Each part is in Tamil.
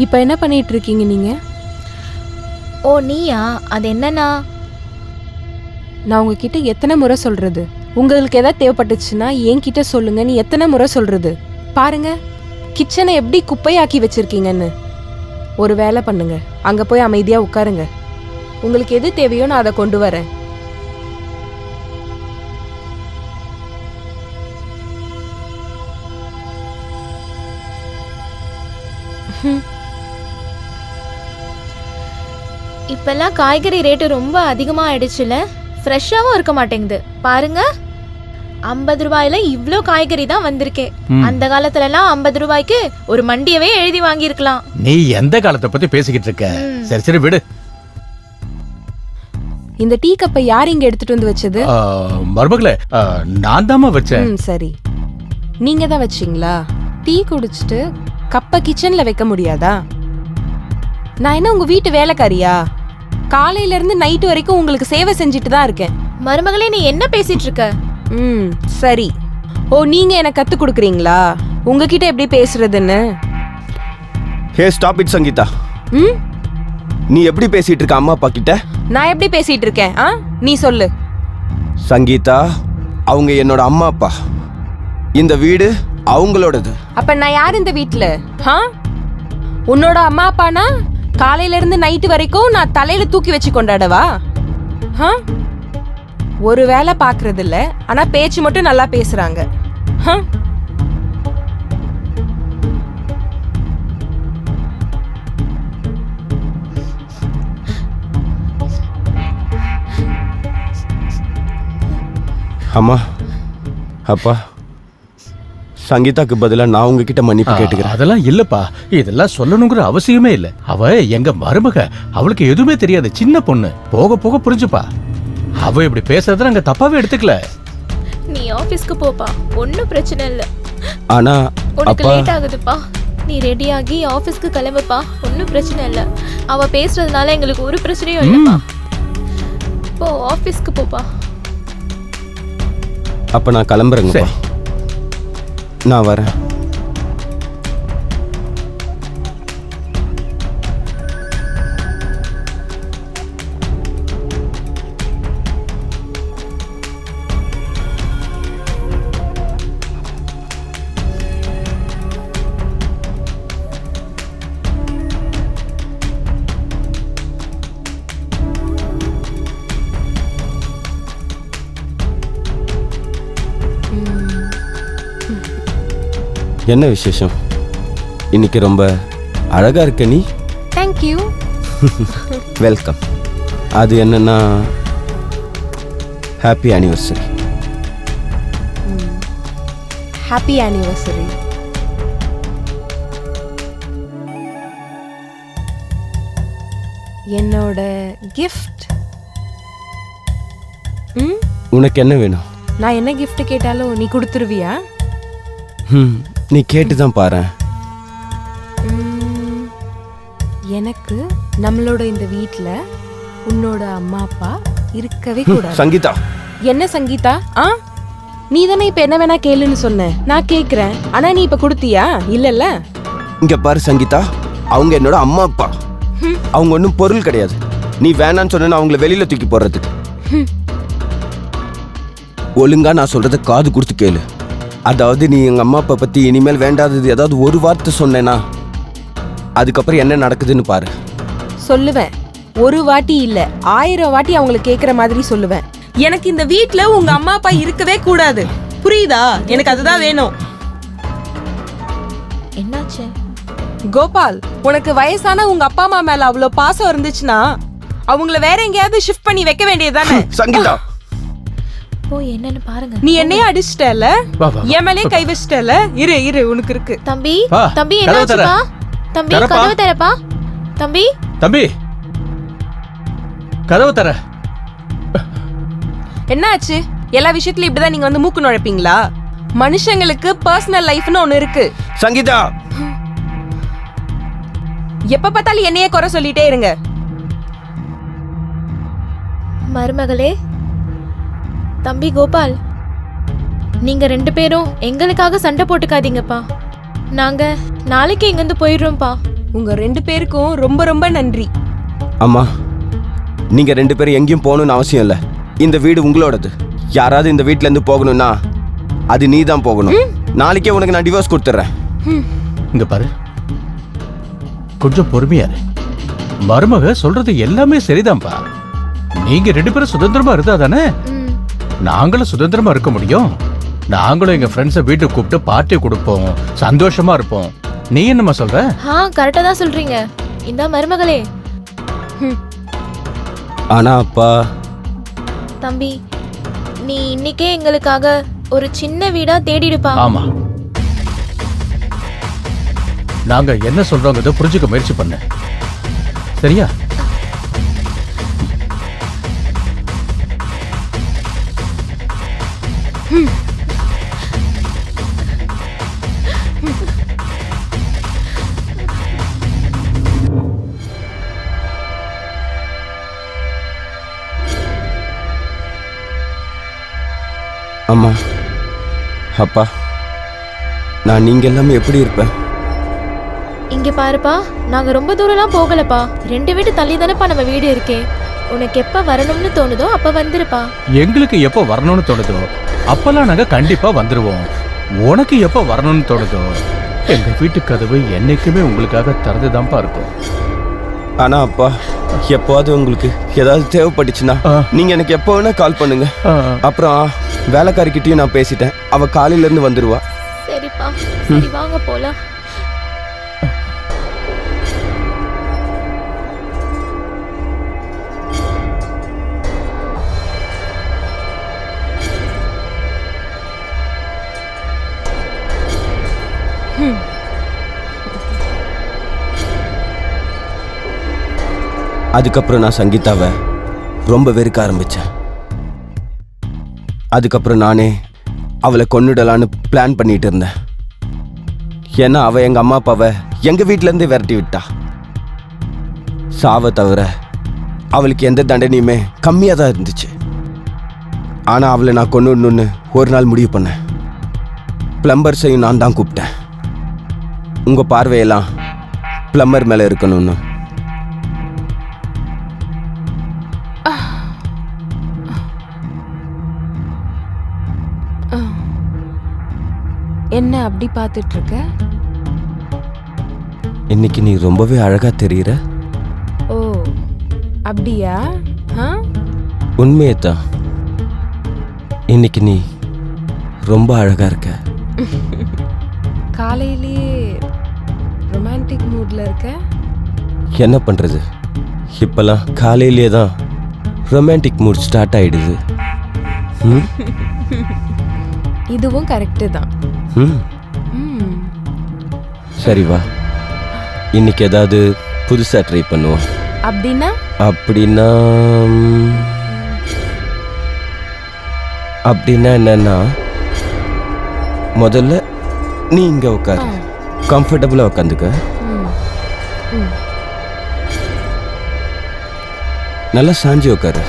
இப்போ என்ன பண்ணிட்டு இருக்கீங்க நீங்க? ஓ நீயா? அது என்னன்னா, நான் உங்ககிட்ட எத்தனை முறை சொல்றது? உங்களுக்கு ஏதாவது தேவைப்பட்டுச்சுன்னா என்கிட்ட சொல்லுங்க. நீ எத்தனை முறை சொல்றது? பாருங்க, கிச்சனை எப்படி குப்பையாக்கி வச்சிருக்கீங்கன்னு. ஒரு வேலை பண்ணுங்க, அங்க போய் அமைதியா உட்காருங்க. உங்களுக்கு எது தேவையோ நான் அதை கொண்டு வரேன். இப்பெல்லாம் காய்கறி ரேட்டு ரொம்ப அதிகமாக ஆயிடுச்சுல, ஃப்ரெஷ்ஷாகவும் இருக்க மாட்டேங்குது. பாருங்க, 50 ரூபாயில இவ்ளோ காய்கறி தான் வந்திருக்கே. அந்த காலத்துலலாம் 50 ரூபாய்க்கு ஒரு மண்டியவே எழுதி வாங்கியிருக்கலாம். நீ எந்த காலத்தை பத்தி பேசிக்கிட்டு இருக்க? சரி சரி விடு. இந்த டீ கப்பை யார் இங்க எடுத்துட்டு வந்து வச்சது? மருமகளே, நான் தாமா வச்சேன். சரி, நீங்க தான் வச்சீங்களா? டீ குடிச்சிட்டு கப்பை கிச்சன்ல வைக்க முடியாதா? நான் என்ன உங்க வீட்டு வேலைக்காரியா? காலையில இருந்து நைட்டு வரைக்கும் உங்களுக்கு சேவை செஞ்சுட்டு தான் இருக்கேன். மருமகளே, நீ என்ன பேசிட்டு இருக்க? சரி. ஓ, நீங்க எனக்கு கத்து கொடுக்குறீங்களா உங்ககிட்ட எப்படி பேசுறதுன்னு? Hey stop it Sangeetha. நீ எப்படி பேசிட்டு இருக்க அம்மா அப்பா கிட்ட? நான் எப்படி பேசிட்டு இருக்கேன்? நீ சொல்லு. சங்கீதா, அவங்க என்னோட அம்மா அப்பா. இந்த வீடு அவங்களோடது. அப்ப நான் யார் இந்த வீட்ல? உன்னோட அம்மா அப்பானா காலையில இருந்து நைட்டு வரைக்கும் நான் தலையில தூக்கி வச்சு கொண்டாடவா? ஒரு வேலை பாக்குறது இல்ல, ஆனா பேச்சு மட்டும் நல்லா பேசுறாங்க. அம்மா அப்பா, சங்கீதாக்கு பதிலா நான் உங்ககிட்ட மன்னிப்பு கேட்டுக்கிறேன். அதெல்லாம் இல்லப்பா, இதெல்லாம் சொல்லணுங்கிற அவசியமே இல்ல. அவ எங்க மருமக, அவளுக்கு எதுவுமே தெரியாது, சின்ன பொண்ணு. போக போக புரிஞ்சுப்பா. அவ இப்படி பேசுறத நாங்க தப்பாவே எடுத்துக்கல. நீ ஆபீஸ்க்கு போப்பா, ஒன்னும் பிரச்சனை இல்ல. ஆனா உனக்கு லேட் ஆகுதுப்பா, நீ ரெடி ஆகி ஆபீஸ்க்கு கிளம்புப்பா, ஒன்னும் பிரச்சனை இல்ல. அவ பேசுறதுனால எங்களுக்கு ஒரு பிரச்சனையும் இல்லப்பா. போ, ஆபீஸ்க்கு போப்பா. அப்ப நான் கிளம்புறேங்கப்பா. நான் வரேன். என்ன விசேஷம்? இன்னைக்கு ரொம்ப அழகா இருக்க நீ. தேங்க்யூ. வெல்கம். அது என்னன்னா, ஹாப்பி ஆனிவர்சரி. Happy anniversary. என்னோட கிஃப்ட். உனக்கு என்ன வேணும்? நான் என்ன கிஃப்ட் கேட்டாலும் நீ கொடுத்துருவியா? நீ கேட்டுதான் பாரு. எனக்கு நம்மளோட இந்த வீட்ல உன்னோட அம்மா அப்பா இருக்கவே கூடாது. சங்கீதா. என்ன சங்கீதா? நீ தானே இப்ப என்ன வேணா கேளுன்னு சொன்ன. நான் கேக்குறேன், ஆனா நீ இப்ப கொடுத்தியா? இல்லல்ல. இங்க பாரு சங்கீதா, அவங்க என்னோட அம்மா அப்பா. அவங்க ஒன்றும் பொருள் கிடையாது. நீ வேணான்னு சொன்ன அவங்கள வெளியில தூக்கி போடுறதுக்கு. ஒழுங்கா நான் சொல்றத காது கொடுத்து கேளு. அதாவது நீ எங்க அம்மா அப்பா பத்தி இனிமேல் வேண்டாதது ஏதாவது ஒரு வார்த்தை சொன்னேனா, அதுக்கப்புறம் என்ன நடக்குதுன்னு பாரு. சொல்லுவேன். ஒரு வாட்டி இல்ல, 1000 வாட்டி அவங்களுக்கு கேக்குற மாதிரி சொல்லுவேன். எனக்கு இந்த வீட்ல உங்க அம்மா அப்பா இருக்கவே கூடாது. புரியுதா? எனக்கு அதுதான் வேணும். என்னாச்சு கோபால்? உனக்கு வயசான உங்க அப்பா அம்மா மேல அவ்வளவு பாசம் இருந்துச்சுன்னா அவங்கள வேற எங்கேயாவது ஷிஃப்ட் பண்ணி வைக்க வேண்டியதுதானே? சங்கீதா, போய் என்னன்னு பாருங்க. நீ என்னையே அடிச்சிட்டல, என் மேலே கை வச்சிட்டல. இரு இரு, உனக்கு இருக்கு. தம்பி தம்பி, என்னாச்சுப்பா? தம்பி கதவு தரப்பா. தம்பி தம்பி கதவு தர. என்னாச்சு? எல்லா விஷயத்துலயும் இப்படிதான் நீங்க வந்து மூக்கு நுழைப்பீங்களா? மனுஷங்களுக்கு பர்சனல் லைஃப்னு ஒண்ணு இருக்கு. சங்கீதா, எப்ப பார்த்தாலும் என்னையே குறை சொல்லிட்டே இருங்க. மருமகளே, தம்பி கோபால், நீங்க 2 பேரும் எங்களுக்காக சண்டை போட்டுக்காதீங்கப்பா. நாங்க நாளைக்கு இங்கிருந்து போயிடுறோம்ப்பா. உங்க 2 பேருக்கும் ரொம்ப ரொம்ப நன்றி. அம்மா நீங்க 2 பேரும் எங்கேயும் போகணும்னு அவசியம் இல்லை. இந்த வீடு உங்களோடது. யாராவது இந்த வீட்ல இருந்து போகணும்னா அது நீ தான் போகணும். நாளைக்கே உனக்கு நான் டிவோர்ஸ் கொடுத்துட்றேன். இங்க பாரு, கொஞ்சம் பொறுமையா இரு. மருமக சொல்றது எல்லாமே சரிதான்ப்பா. நீங்க 2 பேரும் சுதந்திரமா இருந்தா தானே நாங்களும் சுதந்திரமா இருக்க முடியும். நாங்களும் எங்க ஃப்ரெண்ட்ஸை வீட்டுக்கு கூப்பிட்டு பார்ட்டி கொடுப்போம், சந்தோஷமா இருப்போம். நீ என்னம்மா சொல்ற? கரெக்டா தான் சொல்றீங்க. இந்த மருமகளே. ஆனா அப்பா. தம்பி, நீ இன்னைக்கே எங்களுக்காக ஒரு சின்ன வீடா தேடிடுப்பா. ஆமா, நாங்க என்ன சொல்றோங்கிறத புரிஞ்சுக்க முயற்சி பண்ண. சரியா? அம்மா அப்பா, நான் நீங்க எல்லாமே எப்படி இருப்பேன்? இங்க பாருப்பா, நாங்க ரொம்ப தூரம்லாம் போகலப்பா. 2 வீடு தள்ளி தானேப்பா நம்ம வீடு இருக்கே. உனக்கு எப்ப வரணும்னு தோணுதோ அப்ப வந்துருப்பா. எங்களுக்கு எப்போ வரணும்னு தோணுதோ அப்பெல்லாம் நாங்க கண்டிப்பா வந்துருவோம். உனக்கு எப்போ வரணும்னு தோணுதோ எங்க வீட்டு கதவு என்னைக்குமே உங்களுக்காக திறந்துதான்ப்பா இருக்கும். ஆனா அப்பா, எப்போது உங்களுக்கு ஏதாவது தேவைப்பட்டுச்சுன்னா நீங்க எனக்கு எப்போ வேணா கால் பண்ணுங்க. அப்புறம் வேலைக்காரிக்கிட்டையும் நான் பேசிட்டேன். அவ காலையில இருந்து வந்துருவா. சரிப்பா, சரி வாங்க போலாம். அதுக்கப்புறம் நான் சங்கீதாவை ரொம்ப வெறுக்க ஆரம்பிச்சேன். அதுக்கப்புறம் நானே அவளை கொன்னுடலான்னு பிளான் பண்ணிட்டு இருந்தேன். ஏன்னா அவ எங்க அம்மா அப்பாவை எங்க வீட்ல இருந்து விரட்டி விட்டா. சாவை தவிர அவளுக்கு எந்த தண்டனையுமே கம்மியாக தான் இருந்துச்சு. ஆனா அவளை நான் கொன்னுடணும்னு ஒரு நாள் முடிவு பண்ணேன். பிளம்பர்ஸையும் நான் தான் கூப்பிட்டேன். உங்க பார்வையெல்லாம் பிளம்பர் மேல இருக்கணும்னு. என்ன அப்படி பார்த்துட்டு இருக்க? இன்னைக்கு நீ ரொம்பவே அழகா தெரியுற. ஓ அப்படியா? உண்மையே தான். இன்னைக்கு நீ ரொம்ப அழகா இருக்க. காலையிலேயே ரொமான்டிக் மூட்ல இருக்க. என்ன பண்றது, இப்பெல்லாம் காலையிலே தான் ரொமான்டிக் மூட் ஸ்டார்ட் ஆயிடுது. இதுவும் கரெக்டு தான். சரி வா, இன்னைக்கு ஏதாவது புதுசா ட்ரை பண்ணுவோம். அப்படின்னா? அப்படின்னா என்னன்னா, முதல்ல நீ இங்க உட்காரு, கம்ஃபர்டபுளா உட்காந்துக்க. நல்லா சாஞ்சி உட்காரு.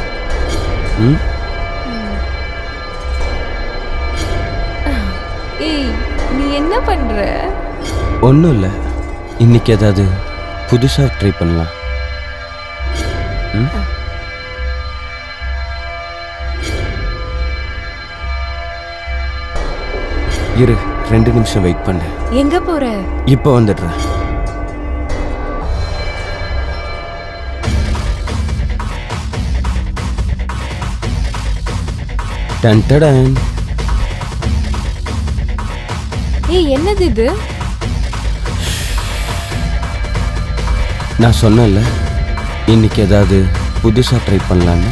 ஏய், நீ என்ன பண்ற? ஒன்றும் இல்லை, இன்னைக்கு ஏதாவது புதுசா ட்ரை பண்ணலாம். இரு, 2 நிமிஷம் வெயிட் பண்ணு. எங்க போற? இப்போ வந்துடுறேன். டன்டடன். ஏய், என்னது இது? நான் சொன்னேன்ல, இன்னைக்கு ஏதாவது புதுசா ட்ரை பண்ணலான்னு.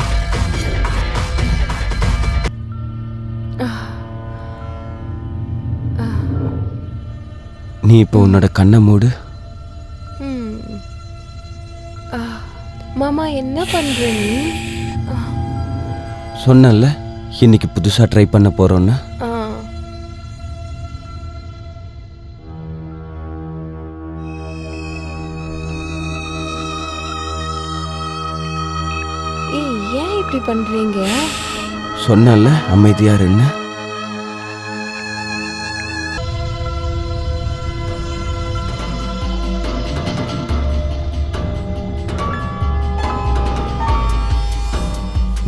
நீ இப்போ உன்னோட கண்ணை மூடு. மாமா என்ன பண்ற நீ? சொன்னேன்ல, இன்னைக்கு புதுசா ட்ரை பண்ண போறோன்னு. ஏய், ஏன் இப்படி பண்றீங்க? சொன்னேன்ல, அமைதியா இருன்னு.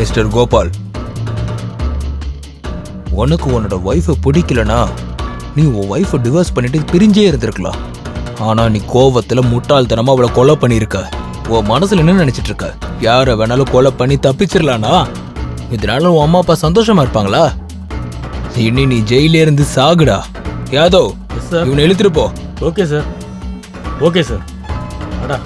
மிஸ்டர் கோபால், உனக்கு உன்னோட ஒய்ஃபை பிடிக்கலனா நீ உன் ஒய்ஃபை டிவோர்ஸ் பண்ணிட்டு பிரிஞ்சே இருந்திருக்கலாம். ஆனா நீ கோவத்துல முட்டாள்தனமா அவளை கொலை பண்ணியிருக்க. உன் மனசுல என்ன நினைச்சிட்டு இருக்க? யாரை வேணாலும் கொலை பண்ணி தப்பிச்சிடலானா? இதனால உன் அம்மா அப்பா சந்தோஷமா இருப்பாங்களா? இனி நீ ஜெயிலே இருந்து சாகுடா. யாதவ், இவனை இழுத்துட்டு போ. Okay sir, okay sir. அடா